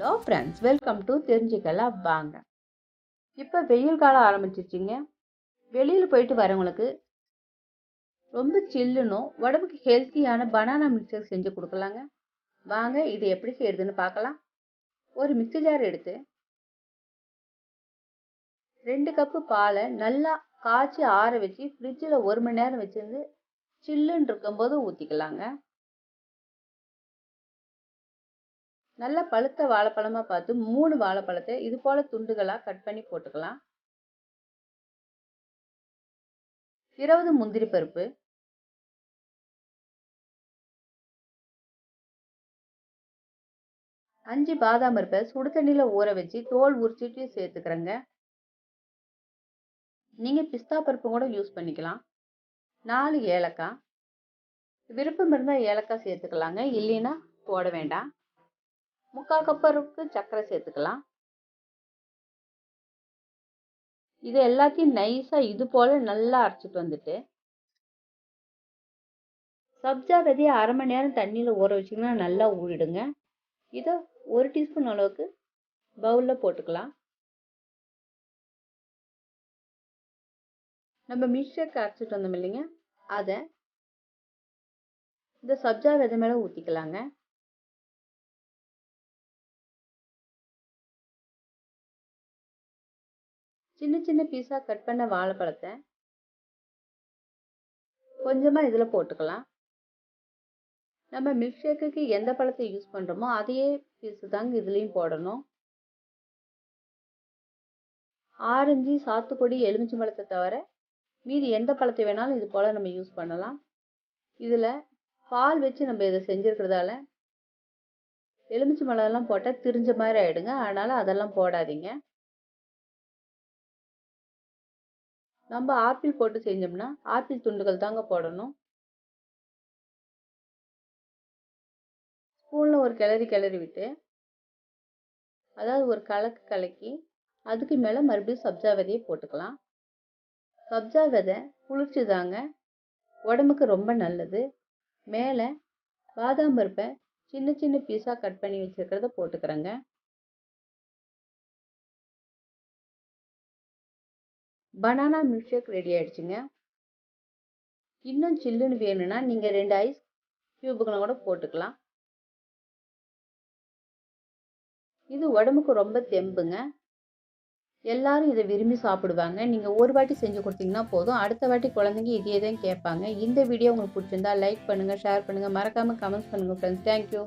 Hello friends, welcome to தெரிஞ்சுக்கலாம் வாங்க. இப்போ வெயில் காலம் ஆரம்பிச்சிச்சிங்க. வெளியில் போயிட்டு வரவங்களுக்கு ரொம்ப சில்லுனும் உடம்புக்கு ஹெல்த்தியான பனானா மிக்சர் செஞ்சு கொடுக்கலாங்க. வாங்க இது எப்படி செய்யறதுன்னு பார்க்கலாம். ஒரு மிக்ஸி ஜார் எடுத்து 2 கப்பு பாலை நல்லா காய்ச்சி ஆற வச்சு ஃப்ரிட்ஜில் 1 மணி நேரம் வச்சிருந்து சில்லுன்னு இருக்கும்போது ஊற்றிக்கலாங்க. நல்லா பழுத்த வாழைப்பழமா பார்த்து 3 வாழைப்பழத்தை இது போல துண்டுகளா கட் பண்ணி போட்டுக்கலாம். 20 முந்திரி பருப்பு, 5 பாதாம் பருப்பை சுடு தண்ணியில ஊற வச்சு தோல் உரிச்சிட்டு சேர்த்துக்கிறேங்க. நீங்க பிஸ்தா பருப்பு கூட யூஸ் பண்ணிக்கலாம். 4 ஏலக்காய், விருப்பம் இருந்தால் ஏலக்காய் சேர்த்துக்கலாங்க, இல்லைன்னா போட வேண்டாம். 3/4 கப் சர்க்கரை சேர்த்துக்கலாம். இது எல்லாத்தையும் நைஸா இது போல நல்லா அரைச்சிட்டு வந்துட்டு சப்ஜா விதையை 1/2 மணி நேரம் தண்ணியில ஊற வச்சிங்கன்னா நல்லா ஊறிடுங்க. இதை 1 டீஸ்பூன் அளவுக்கு பவுல்ல போட்டுக்கலாம். நம்ம மிக்சருக்கு அரைச்சிட்டு வந்தோம் இல்லைங்க, அதை இந்த சப்ஜா விதை மேல ஊற்றிக்கலாங்க. சின்ன சின்ன பீஸா கட் பண்ண வாழைப்பழத்தை கொஞ்சமா இதுல போட்டுக்கலாம். நம்ம மில்க் ஷேக்குக்கு எந்த பழத்தை யூஸ் பண்றோமோ அதே பீஸ் தாங்க இதுலயும் போடணும். ஆரஞ்சு, சாத்துக்குடி, எலுமிச்சை பழத்தை தவிர மீதி எந்த பழத்தை வேணாலும் இது போல நம்ம யூஸ் பண்ணலாம். இதுல பால் வச்சு நம்ம இதை செஞ்சிருக்கிறதால எலுமிச்சை பழம்லாம் போட்டால் திரிஞ்ச மாதிரி ஆயிடுங்க. அதனால அதெல்லாம் போடாதீங்க. நம்ம ஆப்பிள் போட்டு செஞ்சோம்னா ஆப்பிள் துண்டுகள் தாங்க போடணும். ஸ்பூன்ல ஒரு கிளறி விட்டு, அதாவது ஒரு கலக்கு கலக்கி அதுக்கு மேல மறுபடியும் சப்ஜா விதையை போட்டுக்கலாம். சப்ஜா விதை குளிர்ச்சி தாங்க, உடம்புக்கு ரொம்ப நல்லது. மேலே பாதாம் பருப்பை சின்ன சின்ன பீஸா கட் பண்ணி வச்சிருக்கிறத போட்டுக்கிறேங்க. பனானா மில்க் ஷேக் ரெடி ஆயிடுச்சுங்க. இன்னும் சில்லுன்னு வேணும்னா நீங்க 2 ஐஸ் கியூபுகளை கூட போட்டுக்கலாம். இது உடம்புக்கு ரொம்ப தெம்புங்க. எல்லாரும் இதை விரும்பி சாப்பிடுவாங்க. நீங்க ஒரு வாட்டி செஞ்சு கொடுத்தீங்கன்னா போதும், அடுத்த வாட்டி குழந்தைங்க இதே தான் கேட்பாங்க. இந்த வீடியோ உங்களுக்கு பிடிச்சிருந்தா லைக் பண்ணுங்க, ஷேர் பண்ணுங்க, மறக்காம கமெண்ட்ஸ் பண்ணுங்க ஃப்ரெண்ட்ஸ். தேங்க்யூ.